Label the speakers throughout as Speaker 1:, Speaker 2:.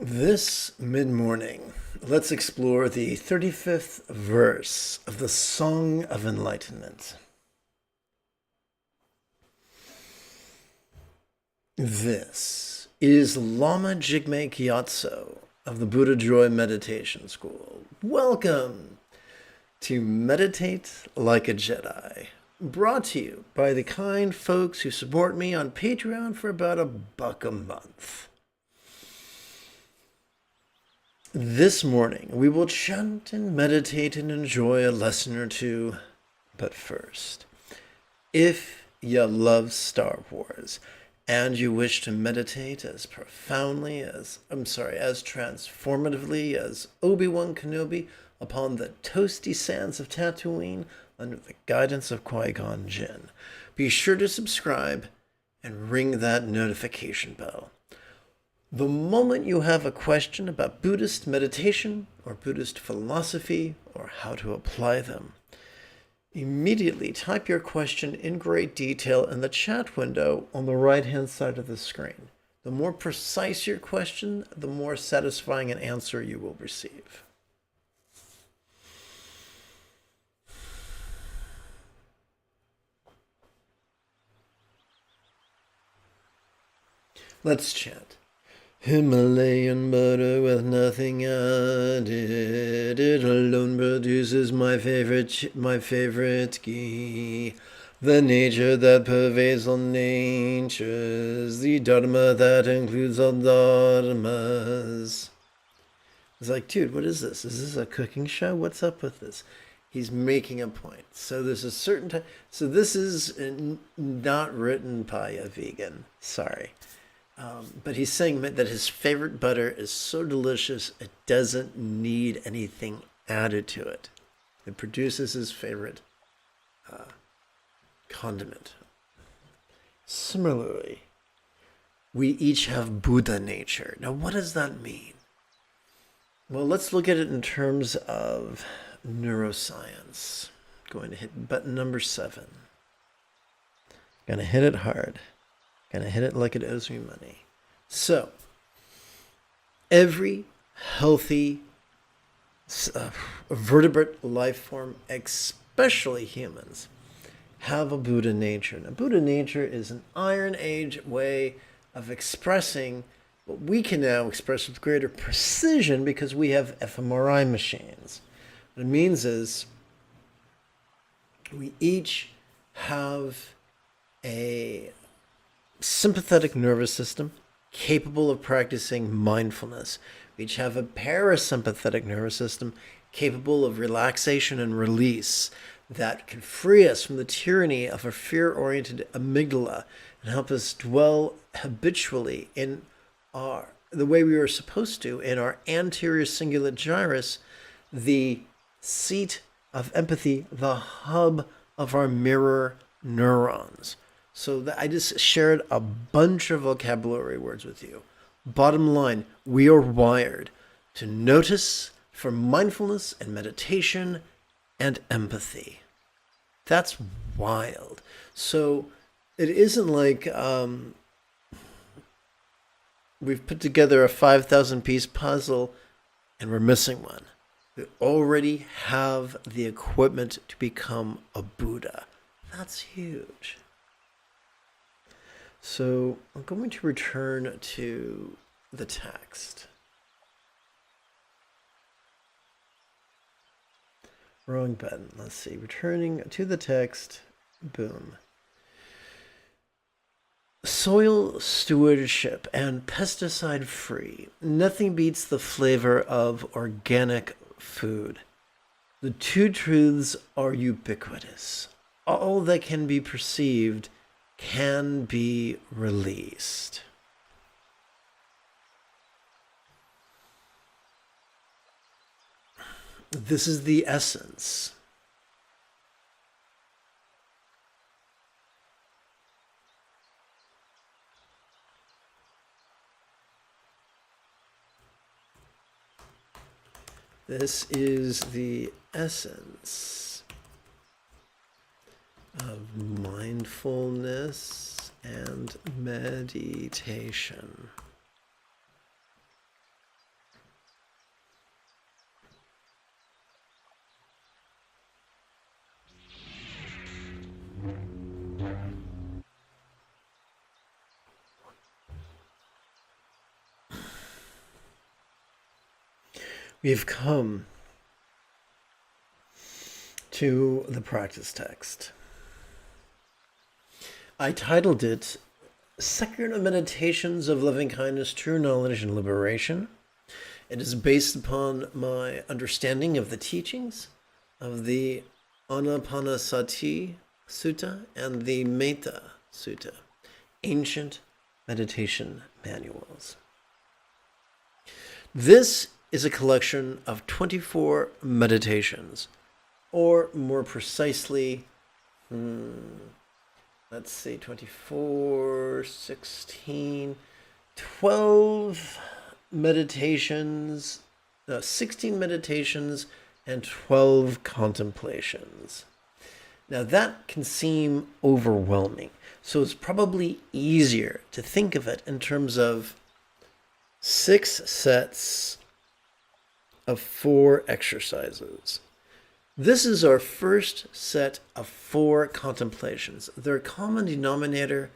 Speaker 1: This mid-morning, let's explore the 35th verse of the Song of Enlightenment. This is Lama Jigme Gyatso of the Buddha Joy Meditation School. Welcome to Meditate Like a Jedi, brought to you by the kind folks who support me on Patreon for about $1 a month. This morning, we will chant and meditate and enjoy a lesson or two. But first, if you love Star Wars and you wish to meditate as profoundly as transformatively as Obi-Wan Kenobi upon the toasty sands of Tatooine under the guidance of Qui-Gon Jinn, be sure to subscribe and ring that notification bell. The moment you have a question about Buddhist meditation or Buddhist philosophy or how to apply them, immediately type your question in great detail in the chat window on the right-hand side of the screen. The more precise your question, the more satisfying an answer you will receive. Let's chant. Himalayan butter with nothing added, it alone produces my favorite ghee. The nature that pervades all natures, the dharma that includes all dharmas. It's like, dude, what is this? Is this a cooking show? What's up with this? He's making a point. So there's a certain time. So this is not written by a vegan. Sorry. But he's saying that his favorite butter is so delicious, it doesn't need anything added to it. It produces his favorite condiment. Similarly, we each have Buddha nature. Now, what does that mean? Well, let's look at it in terms of neuroscience. Going to hit button number 7. Gonna hit it hard. Gonna hit it like it owes me money. So, every healthy vertebrate life form, especially humans, have a Buddha nature. Now, Buddha nature is an Iron Age way of expressing what we can now express with greater precision because we have fMRI machines. What it means is we each have a sympathetic nervous system capable of practicing mindfulness. We each have a parasympathetic nervous system capable of relaxation and release that can free us from the tyranny of a fear-oriented amygdala and help us dwell habitually in the way we were supposed to in our anterior cingulate gyrus, the seat of empathy, the hub of our mirror neurons. So I just shared a bunch of vocabulary words with you. Bottom line, we are wired to notice for mindfulness and meditation and empathy. That's wild. So it isn't like we've put together a 5,000-piece puzzle and we're missing one. We already have the equipment to become a Buddha. That's huge. So I'm going to return to the text. Wrong button. Let's see. Returning to the text. Boom. Soil stewardship and pesticide free. Nothing beats the flavor of organic food. The two truths are ubiquitous. All that can be perceived can be released. This is the essence. This is the essence of mindfulness and meditation. we've come to the practice text. I titled it Secular Meditations of Loving Kindness, True Knowledge, and Liberation. It is based upon my understanding of the teachings of the Anapanasati Sutta and the Metta Sutta, ancient meditation manuals. This is a collection of 24 meditations, or more precisely, let's see, 24, 16, 12 meditations, 16 meditations, and 12 contemplations. Now that can seem overwhelming, so it's probably easier to think of it in terms of 6 sets of 4 exercises. This is our first set of 4 contemplations. Their common denominator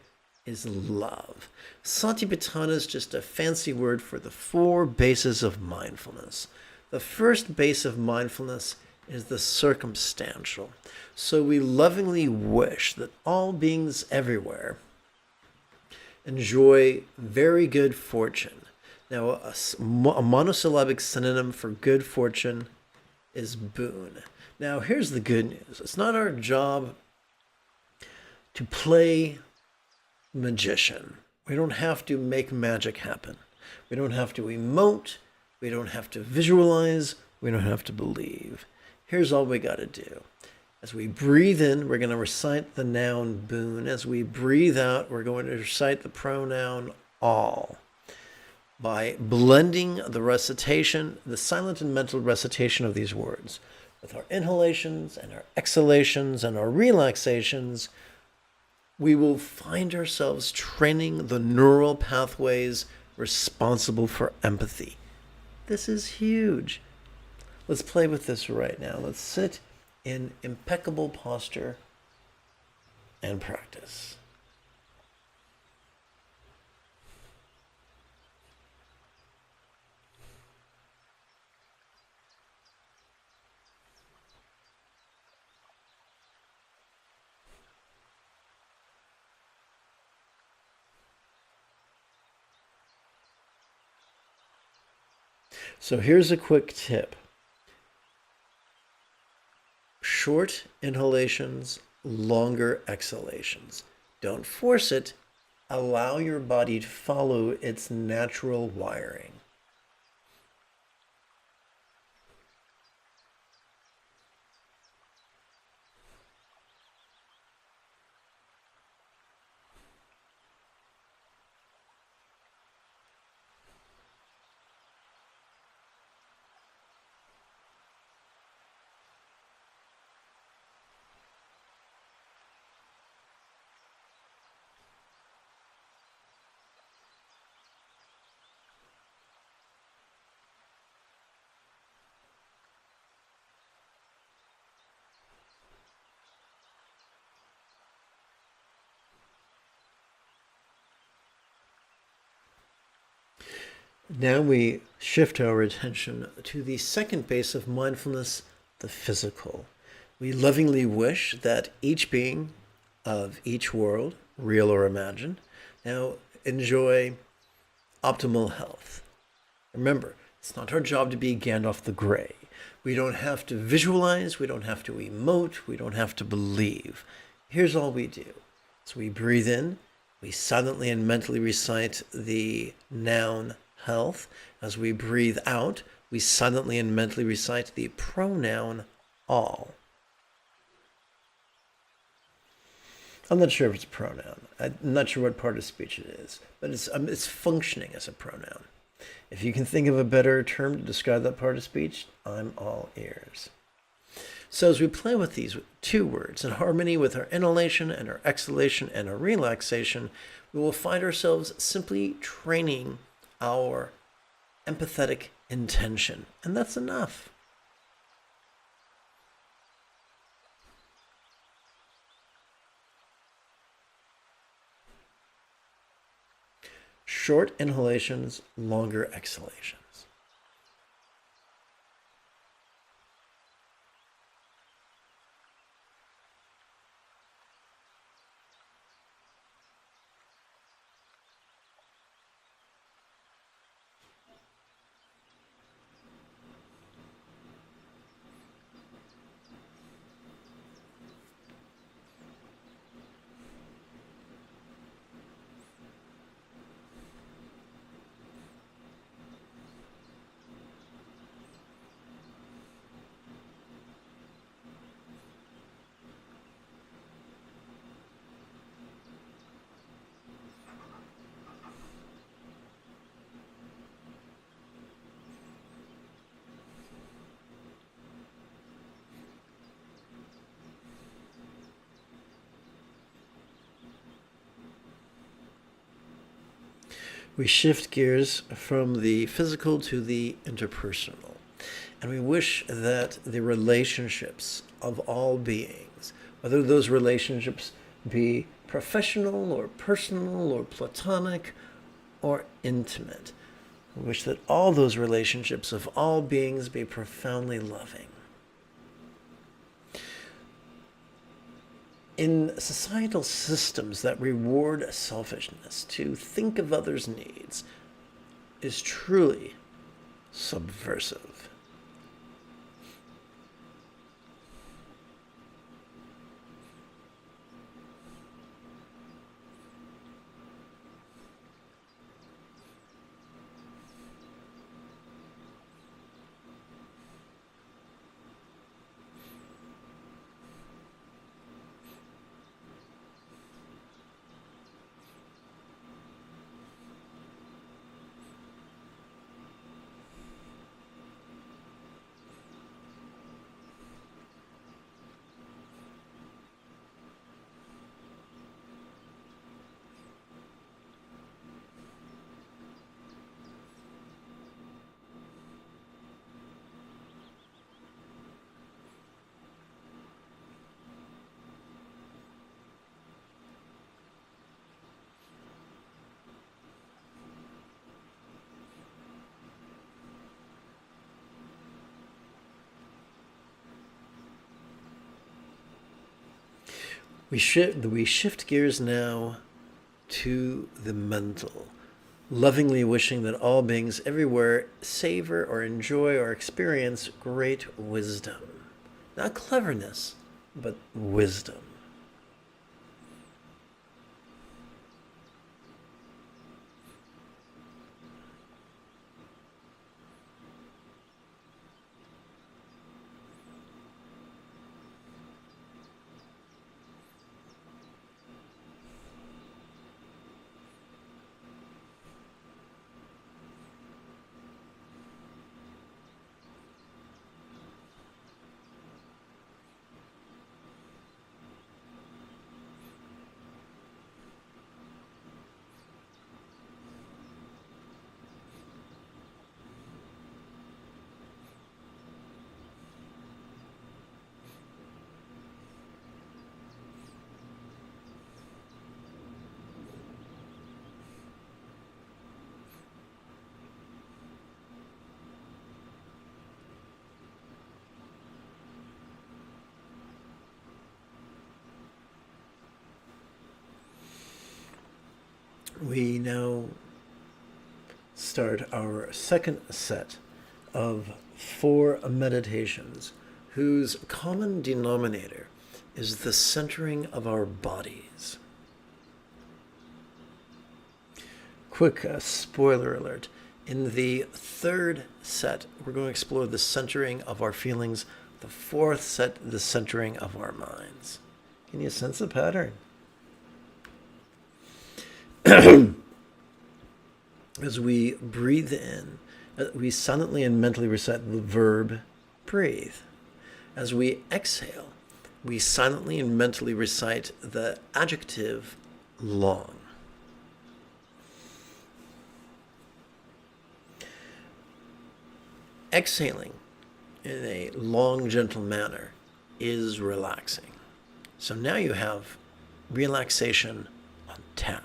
Speaker 1: is love. Satipatthana is just a fancy word for the 4 bases of mindfulness. The first base of mindfulness is the circumstantial. So we lovingly wish that all beings everywhere enjoy very good fortune. Now, a monosyllabic synonym for good fortune is boon. Now, here's the good news. It's not our job to play magician. We don't have to make magic happen. We don't have to emote. We don't have to visualize. We don't have to believe. Here's all we got to do. As we breathe in, we're going to recite the noun boon. As we breathe out, we're going to recite the pronoun all. By blending the recitation, the silent and mental recitation of these words, with our inhalations and our exhalations and our relaxations, we will find ourselves training the neural pathways responsible for empathy. This is huge. Let's play with this right now. Let's sit in impeccable posture and practice. So here's a quick tip. Short inhalations, longer exhalations. Don't force it. Allow your body to follow its natural wiring. Now we shift our attention to the second base of mindfulness, the physical. We lovingly wish that each being of each world, real or imagined, now enjoy optimal health. Remember, it's not our job to be Gandalf the Grey. We don't have to visualize, we don't have to emote, we don't have to believe. Here's all we do. So we breathe in, we silently and mentally recite the noun health. As we breathe out, we silently and mentally recite the pronoun all. I'm not sure if it's a pronoun. I'm not sure what part of speech it is, but it's functioning as a pronoun. If you can think of a better term to describe that part of speech, I'm all ears. So as we play with these 2 words in harmony with our inhalation and our exhalation and our relaxation, we will find ourselves simply training our empathetic intention. And that's enough. Short inhalations, longer exhalations. We shift gears from the physical to the interpersonal. And we wish that the relationships of all beings, whether those relationships be professional or personal or platonic or intimate, we wish that all those relationships of all beings be profoundly loving. In societal systems that reward selfishness, to think of others' needs is truly subversive. We shift gears now to the mental, lovingly wishing that all beings everywhere savor or enjoy or experience great wisdom. Not cleverness, but wisdom. We now start our second set of 4 meditations whose common denominator is the centering of our bodies. Quick spoiler alert. In the third set, we're going to explore the centering of our feelings. The fourth set, the centering of our minds. Can you sense the pattern? As we breathe in, we silently and mentally recite the verb breathe. As we exhale, we silently and mentally recite the adjective long. Exhaling in a long, gentle manner is relaxing. So now you have relaxation on tap.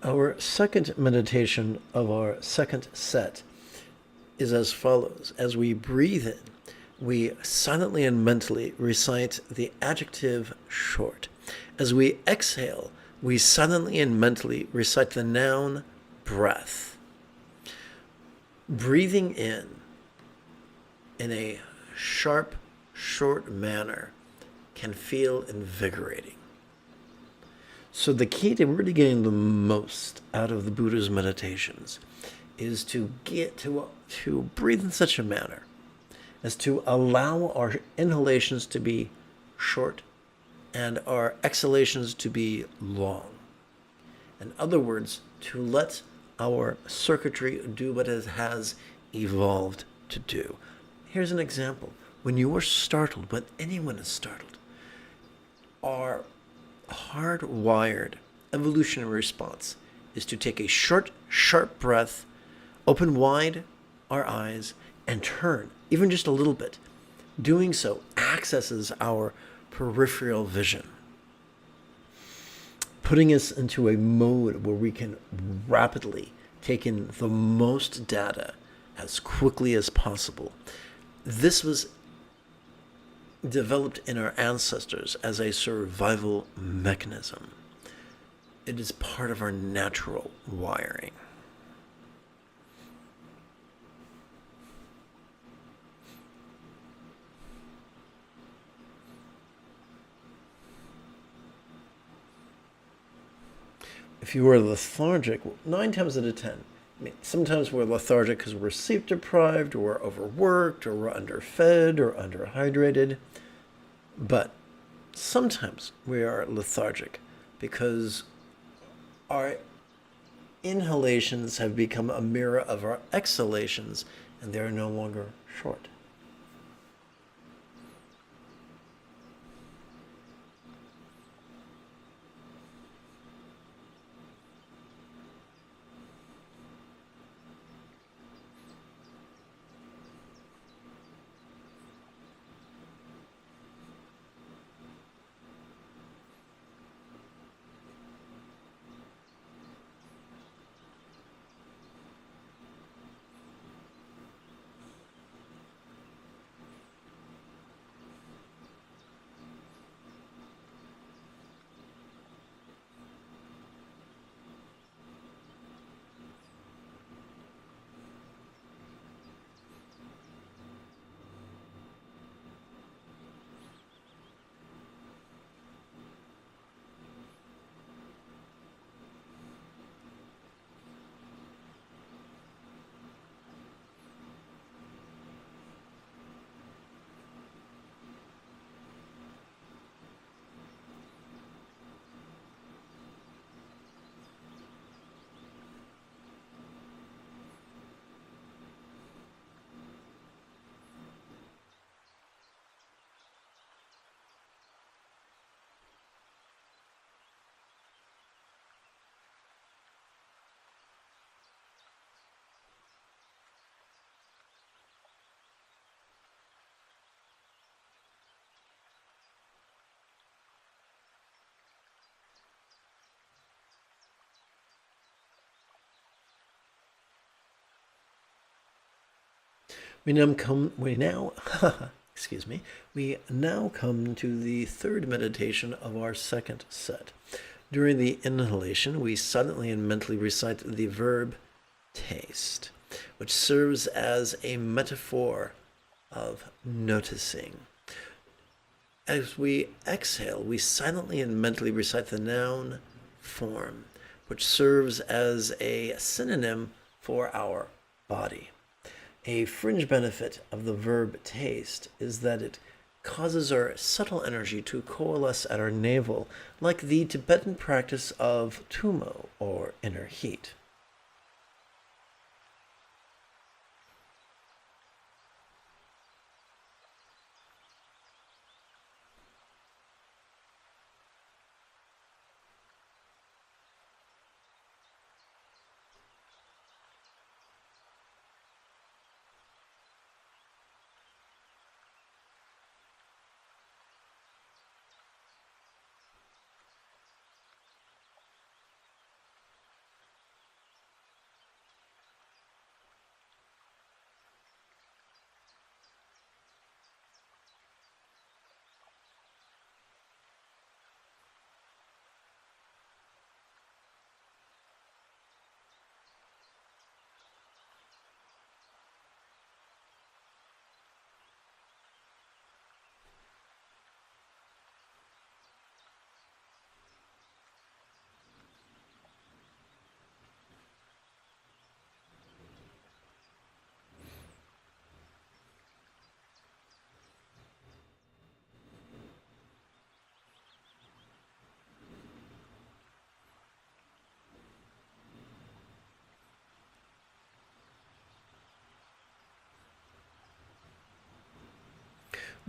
Speaker 1: Our second meditation of our second set is as follows. As we breathe in, we silently and mentally recite the adjective short. As we exhale, we silently and mentally recite the noun breath. Breathing in a sharp, short manner can feel invigorating. So the key to really getting the most out of the Buddha's meditations is to get to breathe in such a manner as to allow our inhalations to be short and our exhalations to be long. In other words, to let our circuitry do what it has evolved to do. Here's an example. When you are startled, when anyone is startled, our hardwired evolutionary response is to take a short, sharp breath, open wide our eyes, and turn, even just a little bit. Doing so accesses our peripheral vision, putting us into a mode where we can rapidly take in the most data as quickly as possible. This was developed in our ancestors as a survival mechanism. It is part of our natural wiring. If you are lethargic, 9 times out of 10, sometimes we're lethargic because we're sleep deprived, or we're overworked, or we're underfed, or underhydrated. But sometimes we are lethargic because our inhalations have become a mirror of our exhalations, and they are no longer short. We now come to the third meditation of our second set. During the inhalation, we silently and mentally recite the verb taste, which serves as a metaphor of noticing. As we exhale, we silently and mentally recite the noun form, which serves as a synonym for our body. A fringe benefit of the verb taste is that it causes our subtle energy to coalesce at our navel, like the Tibetan practice of tumo, or inner heat.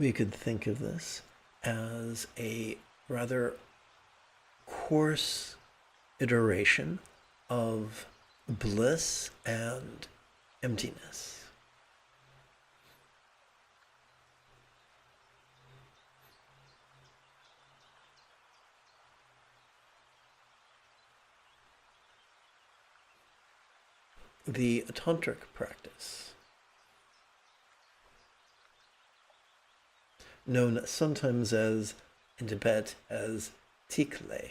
Speaker 1: We could think of this as a rather coarse iteration of bliss and emptiness. The tantric practice, known sometimes as, in Tibet, as tikle.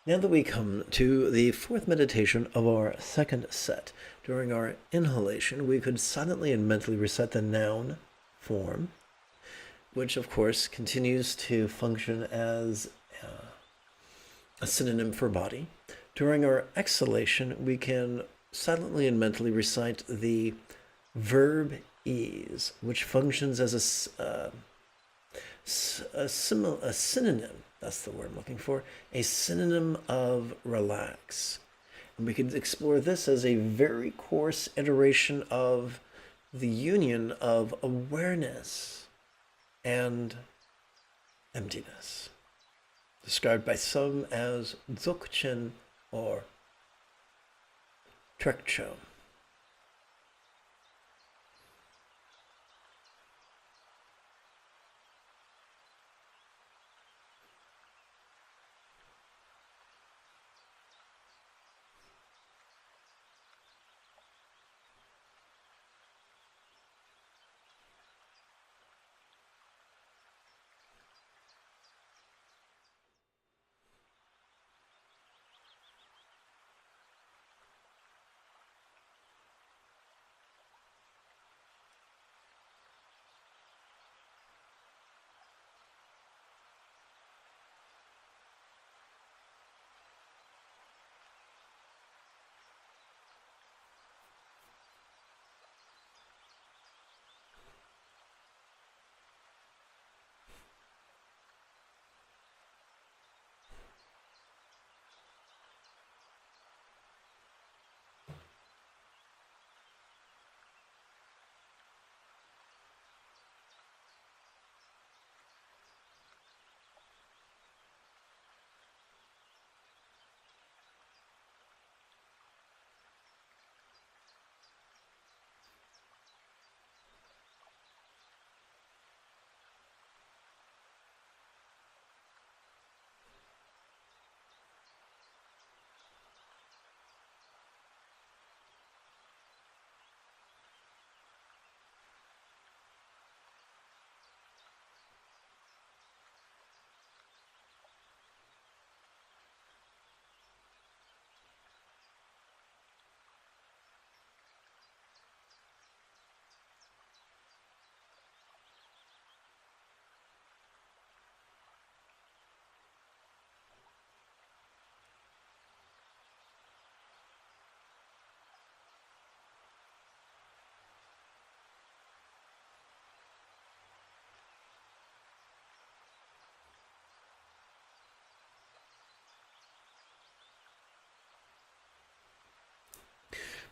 Speaker 1: Now that we come to the fourth meditation of our second set, during our inhalation, we could silently and mentally recite the noun form, which of course continues to function as a synonym for body. During our exhalation, we can silently and mentally recite the verb ease, which functions as a synonym, that's the word I'm looking for, a synonym of relax. And we could explore this as a very coarse iteration of the union of awareness and emptiness, described by some as dzogchen or trekcho.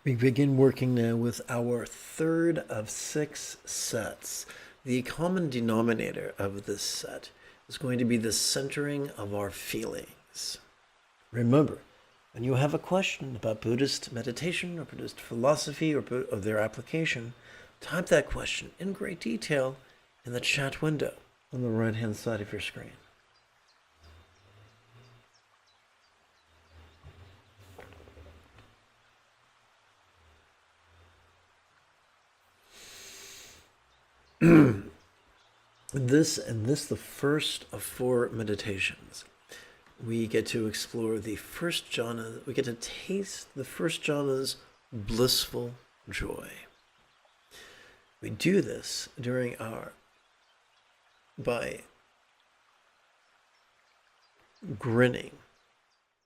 Speaker 1: We begin working now with our third of 6 sets. The common denominator of this set is going to be the centering of our feelings. Remember, when you have a question about Buddhist meditation or Buddhist philosophy or of their application, type that question in great detail in the chat window on the right-hand side of your screen. This the first of 4 meditations. We get to explore the first jhana. We get to taste the first jhana's blissful joy. We do this by grinning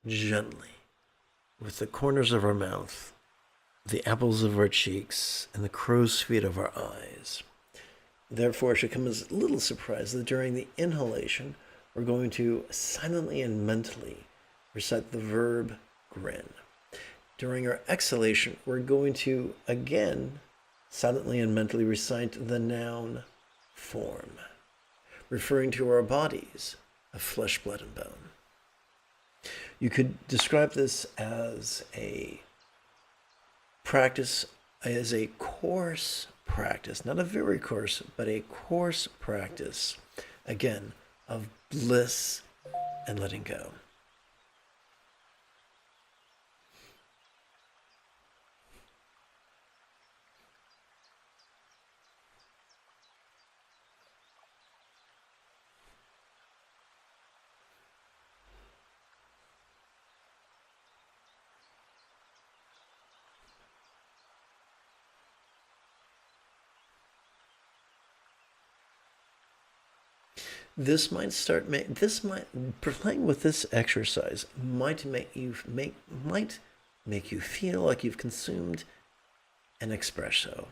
Speaker 1: gently with the corners of our mouth, the apples of our cheeks, and the crow's feet of our eyes. Therefore, it should come as a little surprise that during the inhalation, we're going to silently and mentally recite the verb grin. During our exhalation, we're going to, again, silently and mentally recite the noun form, referring to our bodies of flesh, blood, and bone. You could describe this as a practice, as a coarse practice, not a very coarse, but a coarse practice, again, of bliss and letting go. Playing with this exercise might make you feel like you've consumed an espresso.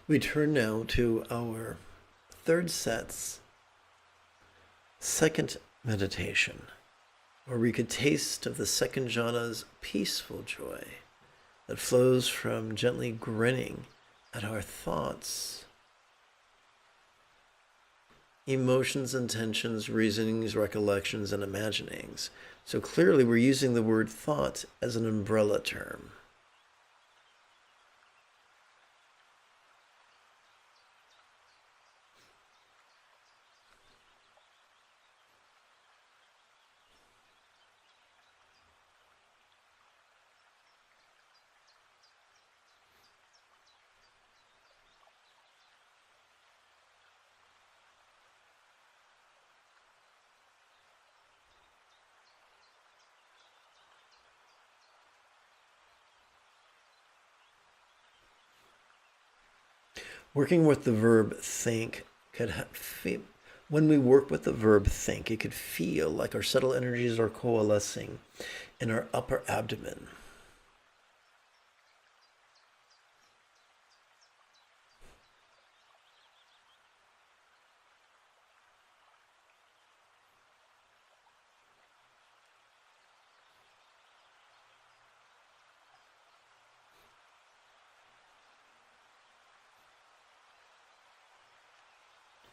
Speaker 1: We turn now to our third set's second meditation, where we could taste of the second jhana's peaceful joy that flows from gently grinning at our thoughts, emotions, intentions, reasonings, recollections, and imaginings. So clearly we're using the word thought as an umbrella term. Working with the verb think when we work with the verb think, it could feel like our subtle energies are coalescing in our upper abdomen.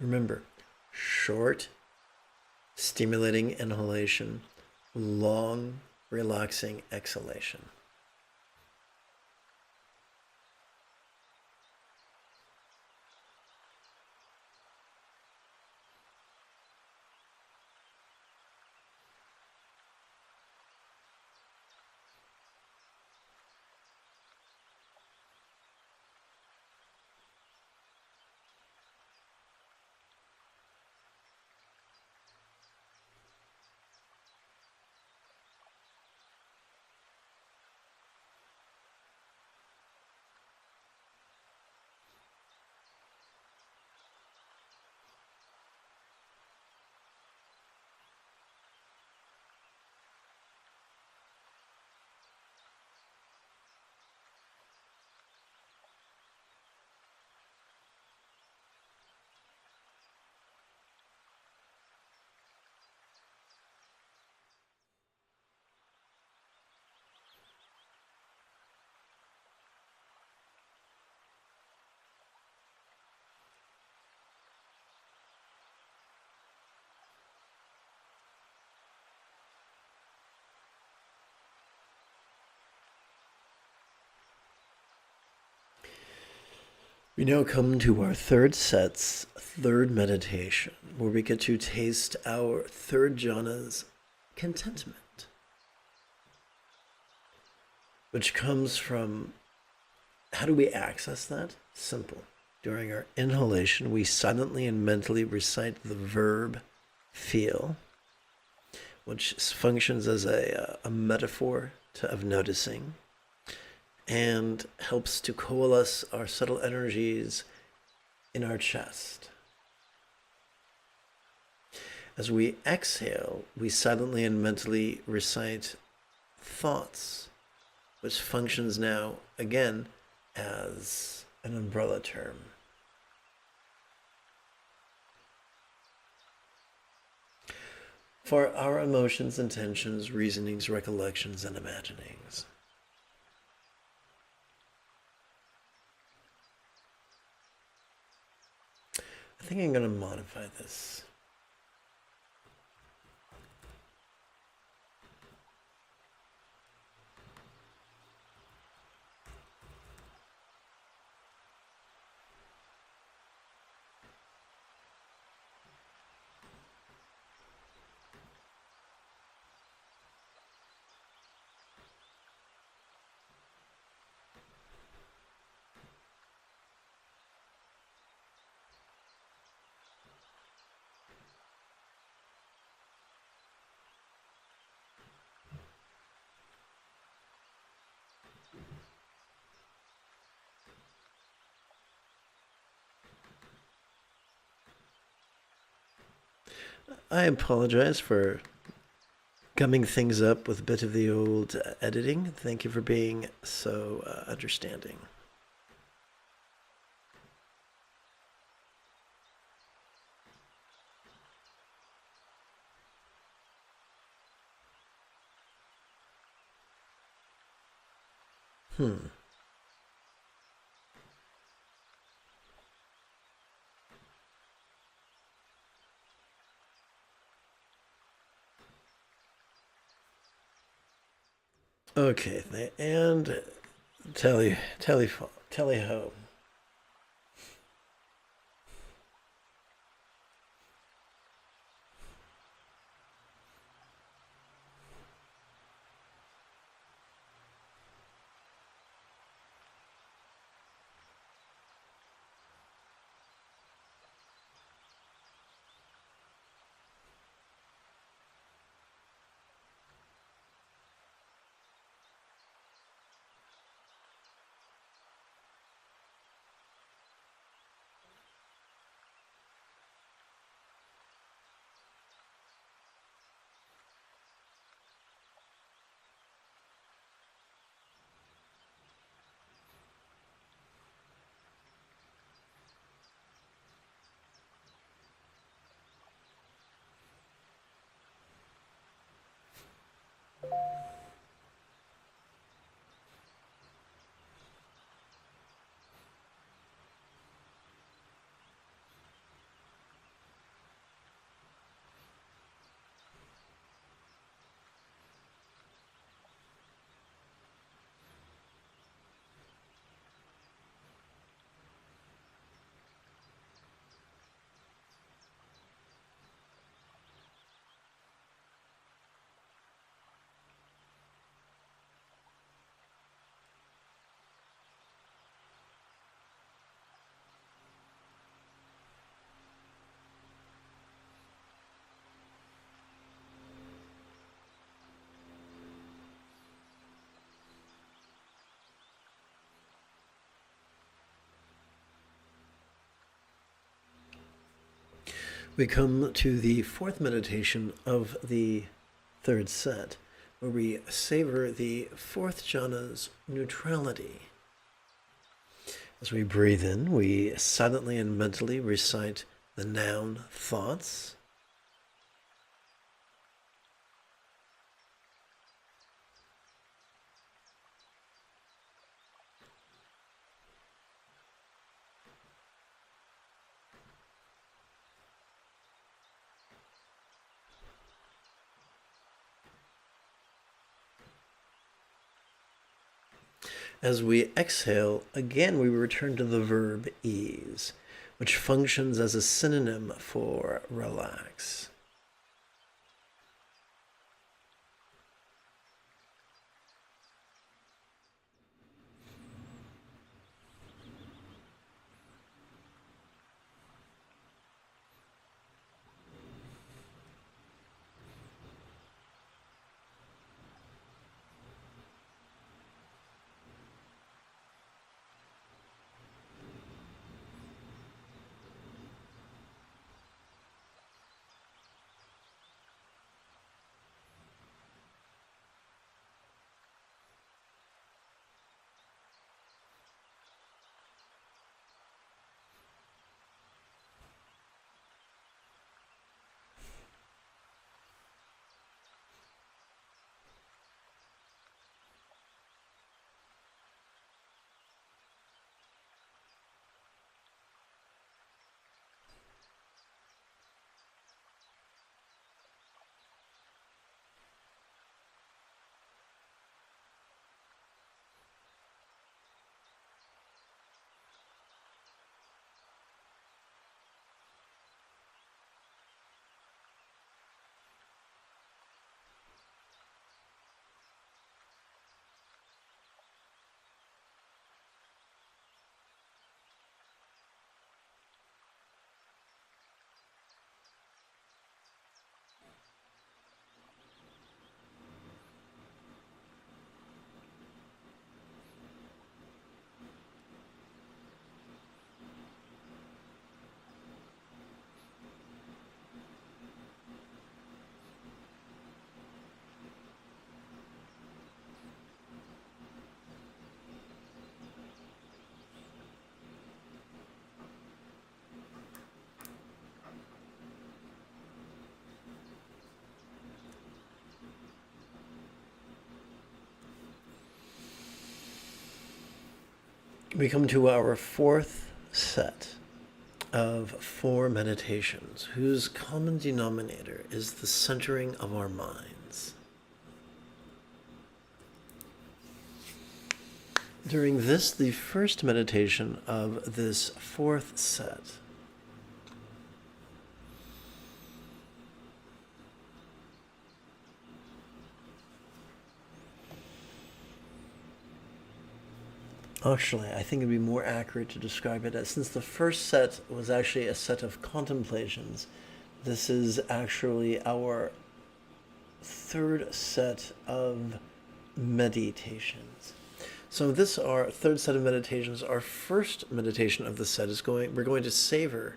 Speaker 1: Remember, short, stimulating inhalation, long, relaxing exhalation. We now come to our third set's third meditation, where we get to taste our third jhana's contentment, which comes from, how do we access that? Simple. During our inhalation, we silently and mentally recite the verb feel, which functions as a metaphor of noticing, and helps to coalesce our subtle energies in our chest. As we exhale, we silently and mentally recite thoughts, which functions now, again, as an umbrella term. For our emotions, intentions, reasonings, recollections, and imaginings. I think I'm going to modify this. I apologize for gumming things up with a bit of the old editing. Thank you for being so understanding. Okay, and tally ho. We come to the fourth meditation of the third set, where we savor the fourth jhana's neutrality. As we breathe in, we silently and mentally recite the noun thoughts. As we exhale, again we return to the verb ease, which functions as a synonym for relax. We come to our fourth set of 4 meditations, whose common denominator is the centering of our minds. During this, the first meditation of this 4th set, actually, I think it'd be more accurate to describe it as, since the first set was actually a set of contemplations, this is actually our 3rd set of meditations. So this, our 3rd set of meditations. Our first meditation of the set is we're going to savor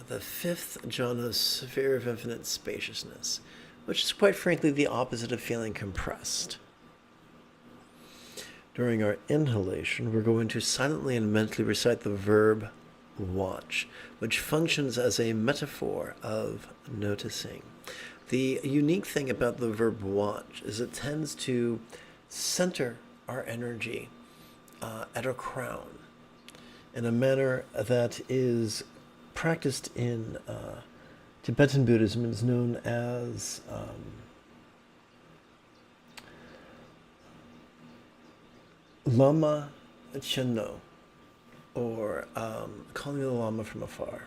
Speaker 1: the 5th jhana, sphere of infinite spaciousness, which is quite frankly the opposite of feeling compressed. During our inhalation, we're going to silently and mentally recite the verb watch, which functions as a metaphor of noticing. The unique thing about the verb watch is it tends to center our energy at our crown in a manner that is practiced in Tibetan Buddhism. It's known as Lama Chenno, or calling the Lama from afar.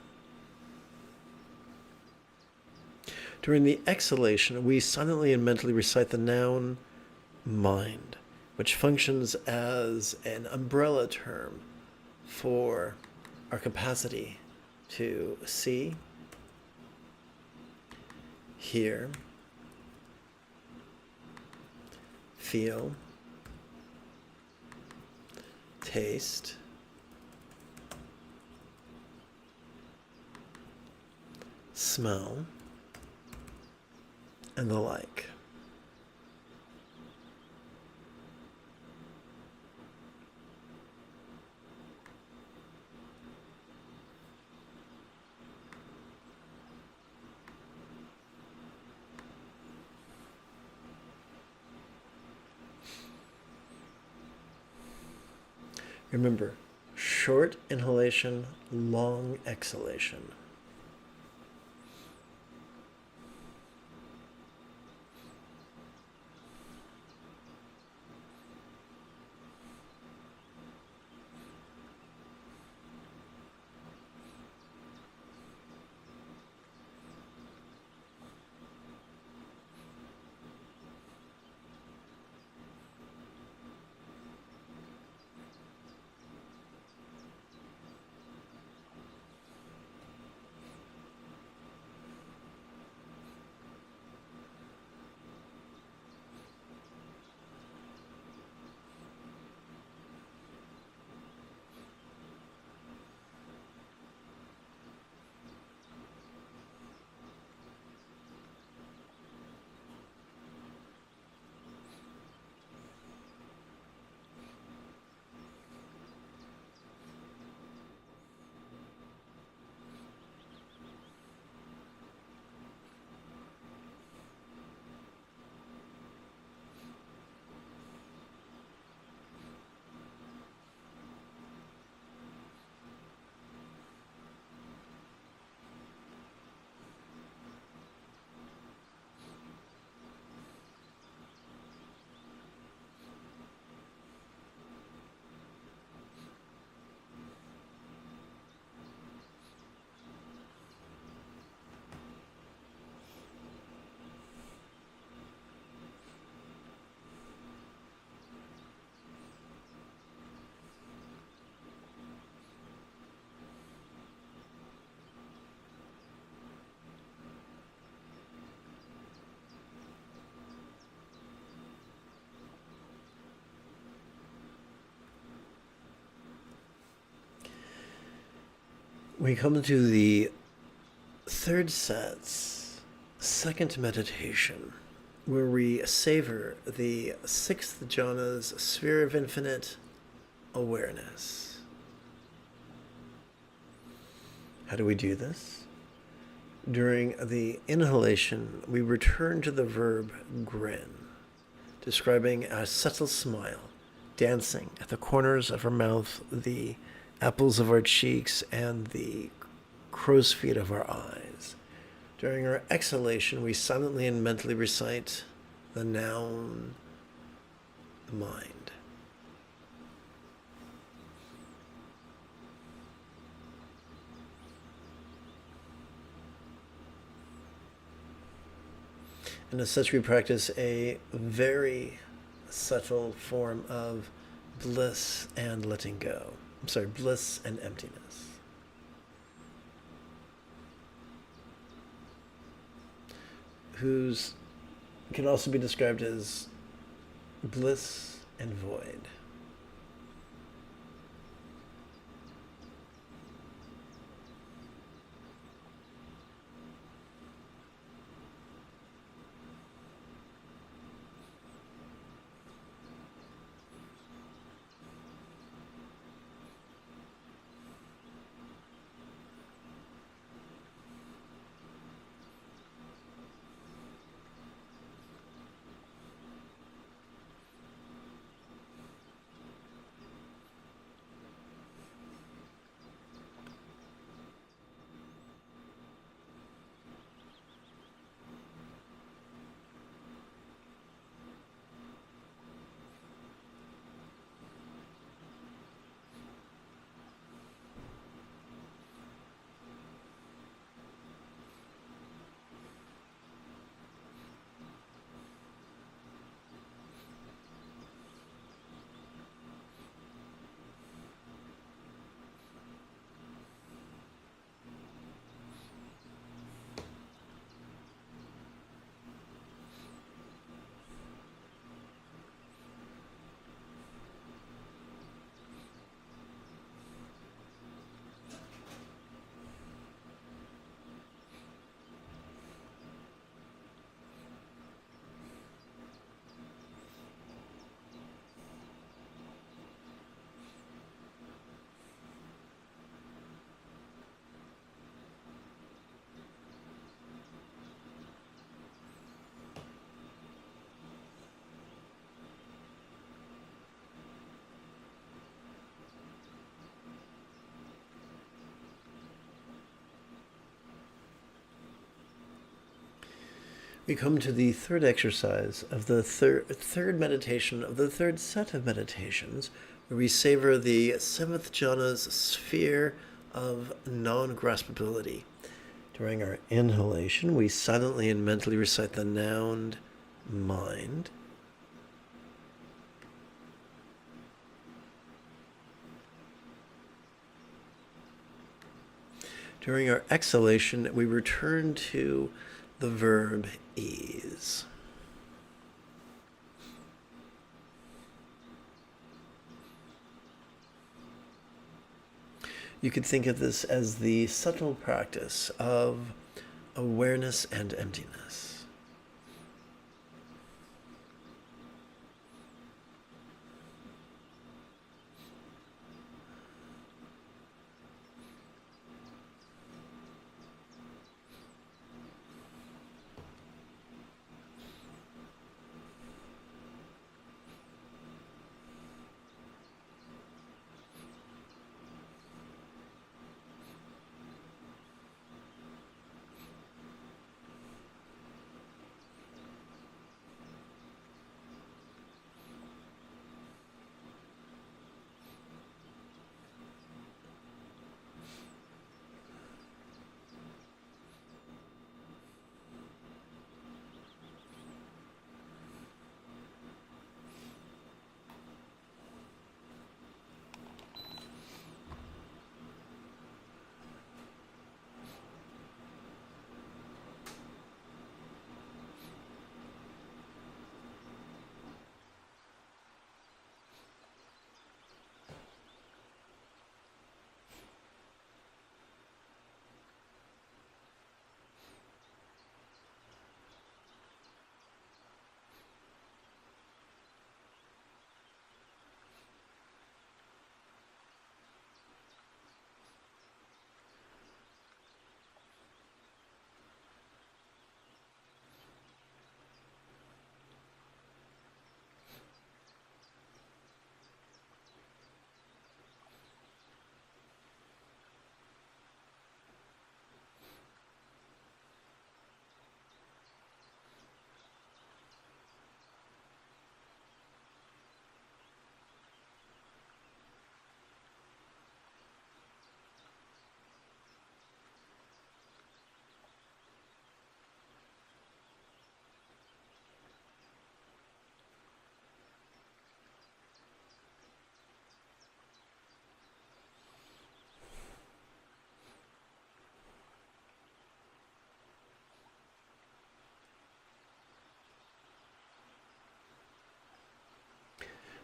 Speaker 1: During the exhalation, we silently and mentally recite the noun mind, which functions as an umbrella term for our capacity to see, hear, feel, taste, smell, and the like. Remember, short inhalation, long exhalation. We come to the third set's second meditation, where we savor the sixth jhana's sphere of infinite awareness. How do we do this? During the inhalation, we return to the verb grin, describing a subtle smile, dancing at the corners of our mouth, the apples of our cheeks, and the crow's feet of our eyes. During our exhalation, we silently and mentally recite the noun mind. And as such, we practice a very subtle form of bliss and letting go. Bliss and emptiness. Whose can also be described as bliss and void. We come to the third exercise of the third meditation of the third set of meditations, where we savor the seventh jhana's sphere of non-graspability. During our inhalation, we silently and mentally recite the noun mind. During our exhalation, we return to the verb ease. You could think of this as the subtle practice of awareness and emptiness.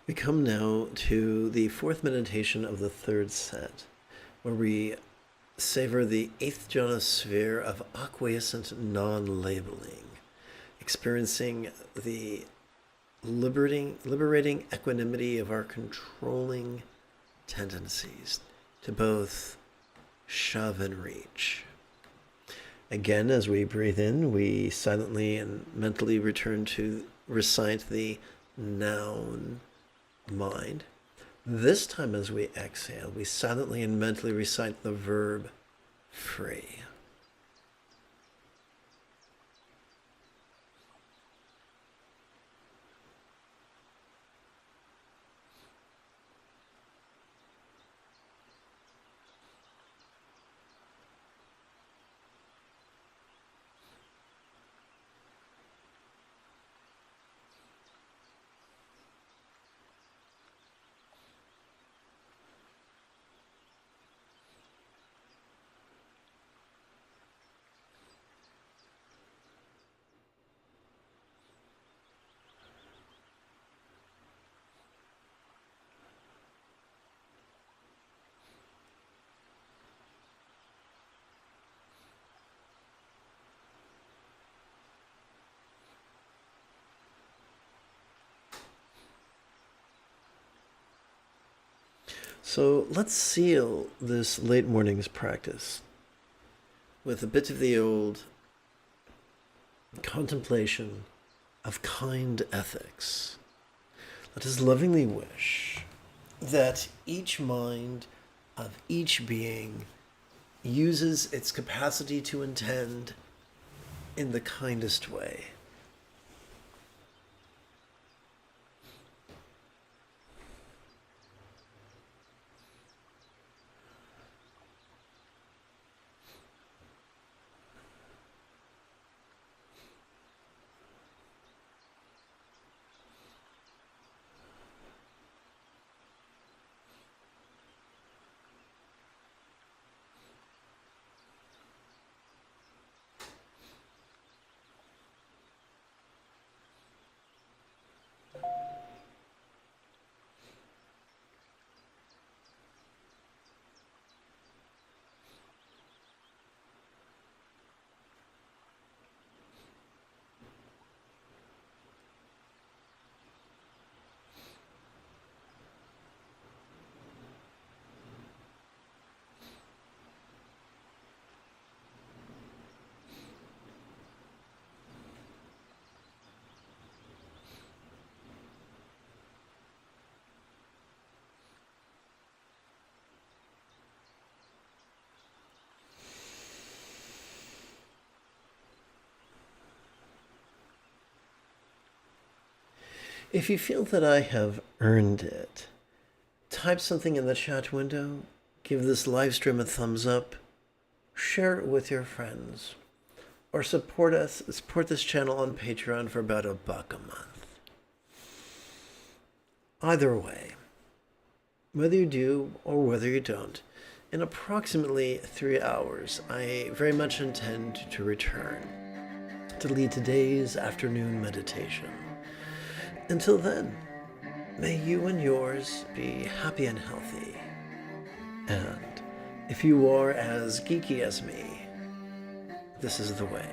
Speaker 1: We come now to the fourth meditation of the third set, where we savor the eighth jhana sphere of acquiescent non-labeling, experiencing the liberating equanimity of our controlling tendencies to both shove and reach. Again, as we breathe in, we silently and mentally return to recite the noun mind. This time as we exhale, we silently and mentally recite the verb free. So let's seal this late morning's practice with a bit of the old contemplation of kind ethics. Let us lovingly wish that each mind of each being uses its capacity to intend in the kindest way. If you feel that I have earned it, type something in the chat window, give this live stream a thumbs up, share it with your friends, or support this channel on Patreon for about $1 a month. Either way, whether you do or whether you don't, in approximately 3 hours, I very much intend to return to lead today's afternoon meditation. Until then, may you and yours be happy and healthy. And if you are as geeky as me, this is the way.